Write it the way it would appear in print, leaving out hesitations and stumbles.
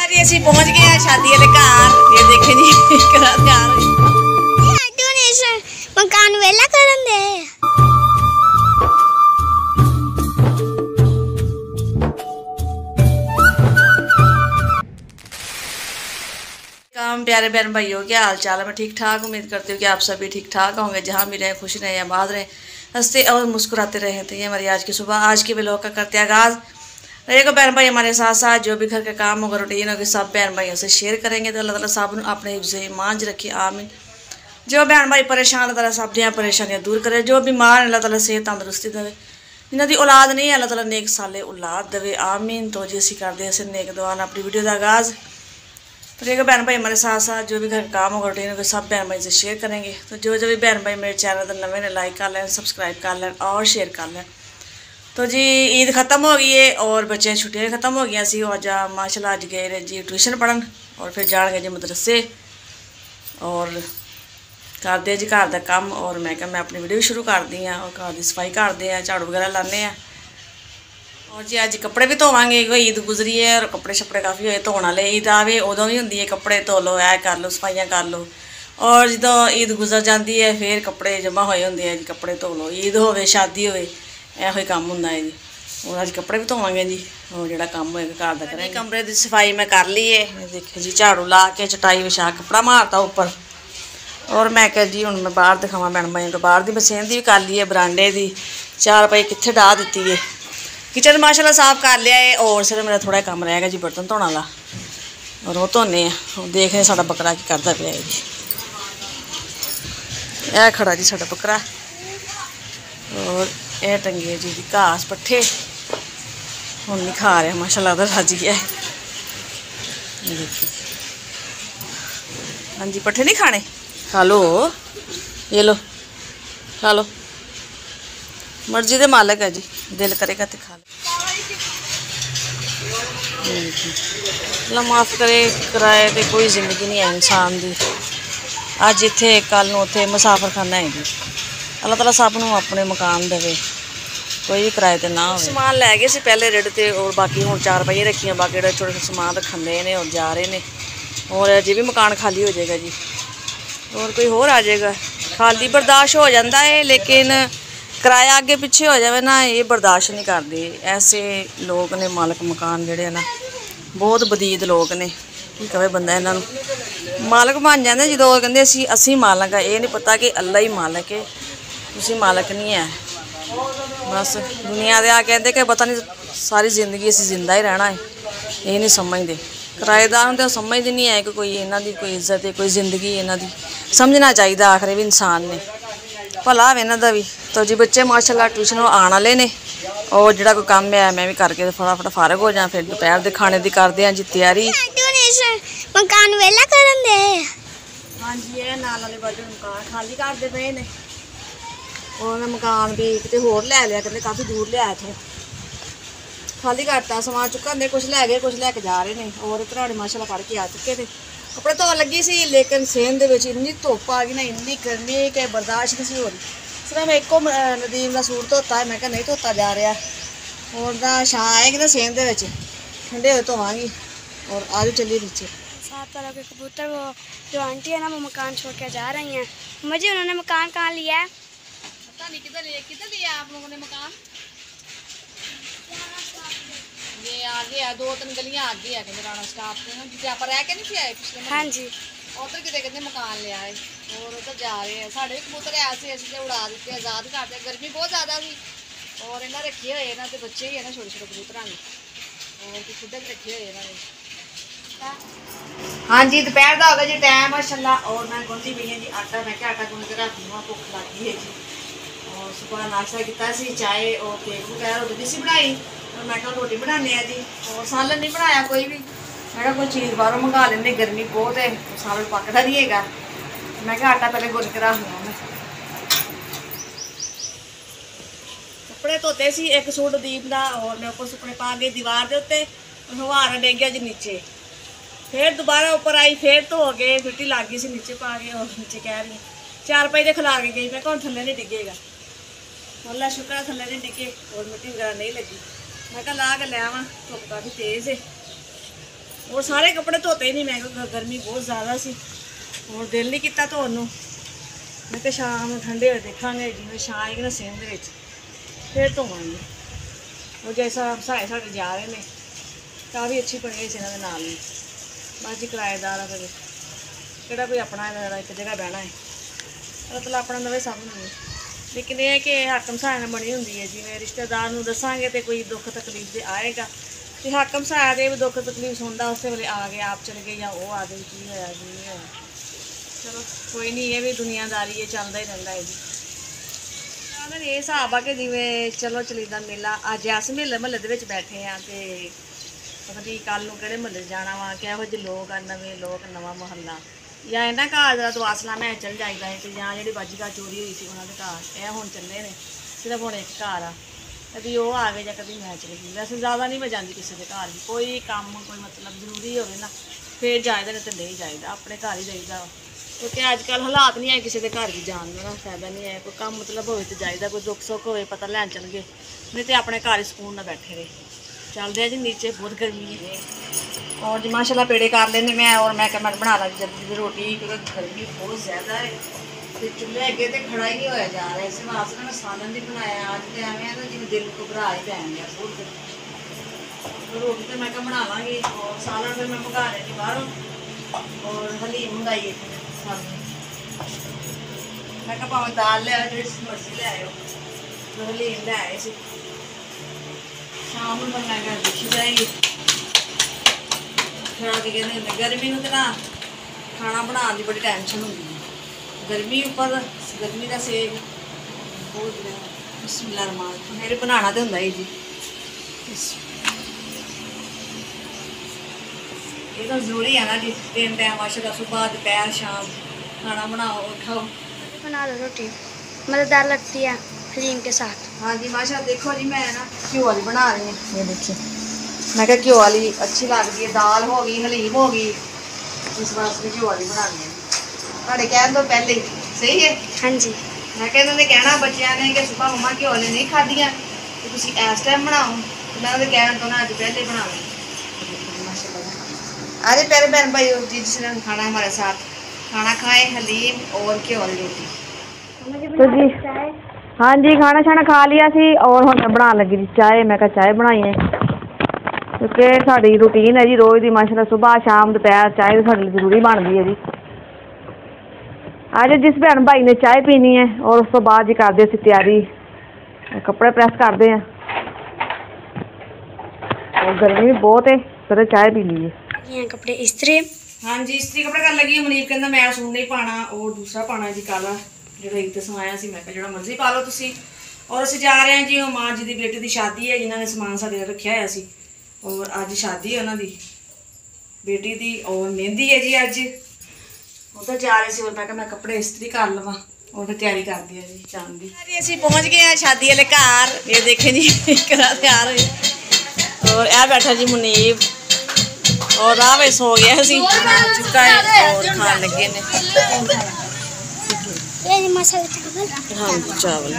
जी ਅਸੀਂ पहुंच गए हैं शादी वाले घर। ये देखें जी डोनेशन मकान वेला करन दे। काम प्यारे बहन भाइयों, क्या हाल चाल है? मैं ठीक ठाक, उम्मीद करती हूँ कि आप सभी ठीक ठाक होंगे, जहाँ भी रहें खुश रहें, आबाद रहें, हंसते और मुस्कुराते रहें। तो ये हमारी आज की सुबह, आज के व्लॉग का करते आगाज़। रहेगा बहन भाई हमारे साथ साथ, जो भी घर का काम होगा, रूटीन होगी, सब बहन भाइयों से शेयर करेंगे। तो अल्लाह ताला सब अपने हिफ्ज़ ईमान रखिए, आमीन। जो बहन भाई परेशान, अल्लाह ताला सब दियां परेशानियां दूर करे। जो बीमार अल्लाह ताला सेहत तंदुरुस्ती देवे। जिन्हों की औलाद नहीं है अल्लाह ताला नेक साले औलाद देवे, आमीन। तो जी असी करते हैं नेक दुआ अपनी वीडियो का आगाज़। तो ठीक है बहन भाई हमारे साथ साथ, जो भी घर का काम होगा, रूटीन होगा, सब बहन भाई से शेयर करेंगे। तो जो भी बहन भाई मेरे चैनल पर नवे ने लाइक कर लें, सब्सक्राइब कर लें और शेयर कर लें। तो जी ईद ख़त्म हो गई है और बच्चे छुट्टियां ख़त्म हो गई सी। अज माशाल्लाह अज गए जी ट्यूशन पढ़न और फिर जाएंगे जी मदरसे और करते जी घर का काम। और मैं क्या मैं अपनी वीडियो शुरू कर दी हाँ और घर की सफाई करते हैं, झाड़ू वगैरह लाने हैं। और जी अज कपड़े भी धोवांगे, ईद गुजरी है और कपड़े शपड़े काफ़ी होए धोने वाले। ईद आवे उदों भी होंगी है कपड़े धो लो, ऐ कर लो, सफाइयाँ कर लो। और जो ईद गुजर जाती है फिर कपड़े जमा होए होंगे हैं जी, कपड़े धो लो। ईद होवे शादी होवे ਇਹੋ ਹੀ ਕੰਮ ਹੁੰਦਾ है जी। और अज कपड़े भी धोवांगे जी और जो काम होएगा घर का करेंगे। कमरे की सफाई मैं कर ली है, देखिए जी झाड़ू ला के चटाई विछा कपड़ा मारता ऊपर। और मैं क्या जी हूँ मैं बाहर दिखावा मैडम भाई को, बाहर की मशीन की भी कर ली है, बरांडे की चार पाई कितने डाह दी है। किचन माशाल्लाह साफ कर लिया है और सिर्फ मेरा थोड़ा काम रहेगा जी बर्तन धोने वाला, और वो धोने हैं। देखने साड़ा बकरा की करता पाया जी, यह खड़ा जी साड़ा बकरा। और यह टंगे जी घास पट्ठे हूँ नहीं खा रहा माशाल्लाह तो रज गया है। देखिए हाँ जी पट्ठे नहीं खाने, खा लो, ये लो खा लो, मर्जी दे मालिक है जी, दिल करेगा तो खा लो। अल्लाह माफ़ करे, किराए पर कोई जिंदगी नहीं है इंसान की। अज इत्थे कल नूं उत्थे मुसाफर खाना है जी। अल्लाह ताला सब नूं अपने मकान देवे, कोई भी किराए पर ना हो। समान लै गए सी पहले रेड ते और बाकी हुण चार पाइए रखियां, बाकी छोटे छोटे समान रखन दे ने और जा रहे ने। और अजे भी मकान खाली हो जाएगा जी और कोई होर आ जाएगा। खाली बर्दाश्त हो जाता है लेकिन किराया अगे पिछे हो जाए ना, ये बर्दाश्त नहीं करते। ऐसे लोग ने मालक मकान जोड़े ना, बहुत बदीद लोग ने, की कहे बंदा इन्हों मालक बन जाते जो कहते असी मालक है। ये नहीं पता कि अल्लाह ही मालक है, तुसी मालक नहीं है। बस दुनिया दे आ कहते कि पता नहीं सारी जिंदगी असी जिंदा ही रहना है, ये नहीं समझते। किराएदार तो समझते नहीं है कि कोई इन्हों की कोई इज्जत है, कोई जिंदगी इन्हों की समझना चाहिए। आखिर भी इंसान ने भला हो इन्हों का भी। तो जी बच्चे माशाल्लाह ट्यूशन आने वाले ने और जोड़ा कोई काम है मैं भी करके फटाफट फारग हो जाए, फिर दोपहर के खाने की करते हैं जी तैयारी। मकान वेला करन दे। हाँ जी ये नाल वाले बाजू मकान खाली करते पे ने और मकान भी कितने होर लै लिया, कहते काफ़ी दूर लिया थे, खाली करता समान चुका दे, कुछ लै गए कुछ लैके जा रहे हैं। और भरा माशाल्लाह पढ़ के आ चुके थे। कपड़े धोन लगी सी लेकिन सेन दे इन्नी धुप्प आ गई ना, इन्नी गर्मी कि बर्दाश्त नहीं हो रही। सिर्फ एको नदीम का सूट धोता है, मैं क्या नहीं धोता जा रहा। और ना छां आएगी ना सेन दे ठंडे हुए धोवांगी। और आज चलिए नीचे। सात तरह के कबूतर, वो जो आंटी है ना वो मकान छोड़ के जा रही हैं। मुझे उन्होंने मकान कहाँ लिया है पता नहीं, किधर लिया आप लोगों ने मकान? ये आगे है, 2-3 गलियां आगे है कि राणा स्टाफ जहाँ पर रह के नहीं आए पिछले। हाँ जी उधर कितने कहते मकान लिया है और उधर जा रहे हैं। साढ़े भी कबूतर ऐसे असं उड़ा दिते, आज़ाद करते। गर्मी बहुत ज़्यादा थी और इन्हें रखे हुए इन्होंने तो बच्चे ही है ना छोटे छोटे कबूतर ने, और खुद भी रखे हुए इन्होंने। हाँ जी दोपहर का होगा जी टाइम माशाल्लाह। और मैं गुंदी पई हाँ जी आटा, मैं क्या आटा गुन के रख लूँ, भुख लगी है जी। और सुबह नाश्ता किया सी, चाय और केक वगैरह रोटी सी बनाई और मैं क्या रोटी बनाने जी। और सालन नहीं बनाया कोई भी, मैं क्या कोई चीज़ बाहरों मंगा लेंगे, गर्मी बहुत है, सालन पकड़ा नहीं है। मैं क्या आटा पहले गुन के रख लूँ। मैं कपड़े धोते सी, एक सूट दीप का और मैं ऊपर सुपने पा गई दीवार के उत्ते, हवारा डिग गया जी नीचे। फिर दोबारा ऊपर आई, फिर धो के फिटी लग गई सी नीचे पा के। और नीचे कह रही चार पाई खिला के गई, मैं कौन थले नहीं डिगेगा। अल्लाह शुक्र थले नहीं डिगे और मिट्टी वगैरह नहीं लगी। मैं कहा ला के लिया, धुप्प काफ़ी तेज़ है। और सारे कपड़े धोते ही नहीं, मैं क्योंकि गर्मी बहुत ज़्यादा सी और दिल नहीं किया धोन नूं। मैं कि शाम ਨੂੰ ठंडे होए देखांगे जिवें छां आएगी ना सिंध दे विच फिर धोवांगे। और जैसा साढ़े साढ़े जा रहे हैं काफ़ी अच्छी बनी हुई इन्होंने नाल ही, बस जी किराएदार है फिर किहड़ा कोई अपना है एक जगह बहना है, मतलब अपना नवे सब नहीं। लेकिन यह है कि हाकम सहाय नाल बनी होंदी है, जिवें रिश्तेदार नूं दसांगे तो कोई दुख तकलीफ दे आएगा तो हाकम सहाय दे भी दुख तकलीफ सुनता उस वेले आ गए आप चले गए या वो आ गए की होया की नहीं होया। चलो कोई नहीं, ये भी दुनियादारी है, चलता ही रहता है जी। ये हिसाब आ कि जिवें चलो चलीदा मेला अज अस मेले महल्ले दे विच बैठे हाँ तो पता नहीं कल नूं किहड़े महल्ले जाना वा, किहो जिहे लोग आ, नवे लोग, नवा मुहल्ला, या इन्हां घर जरा दुआसला मैं चल जाईदा है तो या जिहड़ी बाजीगर चोरी हुई सी उन्हां दे घर यह हुण चले ने, सिर्फ हुण एक घर आ, कभी वो आ गए या कभी मैं चली गई। वैसे ज़्यादा नहीं मैं जाती किसी के घर भी, कोई काम कोई मतलब जरूरी होवे ना फिर जाईदा नहीं तो नहीं जाईदा, अपने घर ही जाईदा क्योंकि अजकल हालात नहीं है किसी के घर भी जाने का, फायदा नहीं है। कोई काम मतलब हो तो जाईदा, कोई दुख सुख हो पता लैन चल गए, नहीं तो अपने घर ही सुकून ना बैठे रहे। चलते हैं जी नीचे, बहुत गर्मी है और जी माशाल्लाह पेड़े कर लेने मैं, और मैं क्या बना ला जल्दी रोटी क्योंकि गर्मी बहुत ज़्यादा है तो चूल्हे अगे तो खड़ा ही नहीं होया जा रहा है। इस वास्ते मैं सालन भी बनाया अज तो एवं है ना जिवें दिल घबरा ही पैन गया बहुत। रोटी तो मैं क्या बना लाँगी और सालन फिर मैं मंगा लेनी बाहरों और हलीम मंगाई मैं क्या भावें दाल ले आओ जिहड़ी मर्जी ले आयो, हलीम ले आए सी शाम में मैं घर देखी जाएगी। खाना की कहते हैं गर्मी में तो ना खाना बनाने की बड़ी टेंशन होती है, गर्मी उपर गर्मी का सेक बहुत बिस्मिल्लाह रहमान मेरे बनाना तो होंगे ही जी। ये तो जरूरी है ना जी, 3 टाइम माशाल्लाह सुबह दोपहर शाम खाना बनाओ और खाओ। बना लो रोटी, मज़ेदार लगती है हलीम के साथ। हाँ जी माशाल्लाह, देखो जी मैं ना घ्यो वाली बना रही हूँ, ये देखिए मैं क्या घ्यो वाली अच्छी लगती है, दाल हो गई हलीम हो गई, इस वास्ते घ्यो वाली बना रही है। ਤੁਹਾਡੇ ਕਹਿਣ ਤੋਂ ਪਹਿਲੇ सही है। हाँ जी, मैं क्या इन्होंने कहना बच्चों ने कि सुबह मम्मा घ्यो वाली नहीं खादियाँ तो तुम इस टाइम बनाओ, तो मैं उन्हें कहना तो ना अज पहले बना लो। आज प्यारे बहन भाई जी जिसने खाना हमारे साथ खाना खाए हलीम और घ्यो वाली रोटी। तो जी हाँ जी खाना शाना खा लिया सी और हुण मैं बना लगी चाय, मैं कहा चाय बनाई है क्योंकि साड़ी रूटीन है जी रोज़ की माशाल्लाह सुबह शाम दोपहर चाय तो साढ़े जरूरी बनती है जी। आज जिस भैन भाई ने चाय पीनी है और उस तो बाद जी करते असीं तैयारी कपड़े प्रेस करते हैं और गर्मी भी बहुत है फिर चाय पी लीजिए। ये कपड़े इस्त्री। हाँ जी इस्त्री कपड़े कर लगी मुनीब कहना मैं सूट नहीं पाना और दूसरा पाना जी काला जो एक तो समाया सी, मैं जो मर्जी पा लो तुसी। और असीं जा रहे हैं जी मां जी की बेटी की शादी है जिन्होंने समान साढ़े रखा है सी और अज शादी है उन्होंने बेटी की और मेहंदी है जी अज उधर जा रहे थे और मैं कपड़े इस्त्री कर लवा और फिर तैयारी कर दी है जी जान की। असीं पहुँच गए हैं शादी वाले घर, ये देखें जी कितना तैयार हुए और यह बैठा जी मुनीब और राह में सो गया असीं चुका है और खान लगे ने। ये मसाला चावल। हाँ चावल।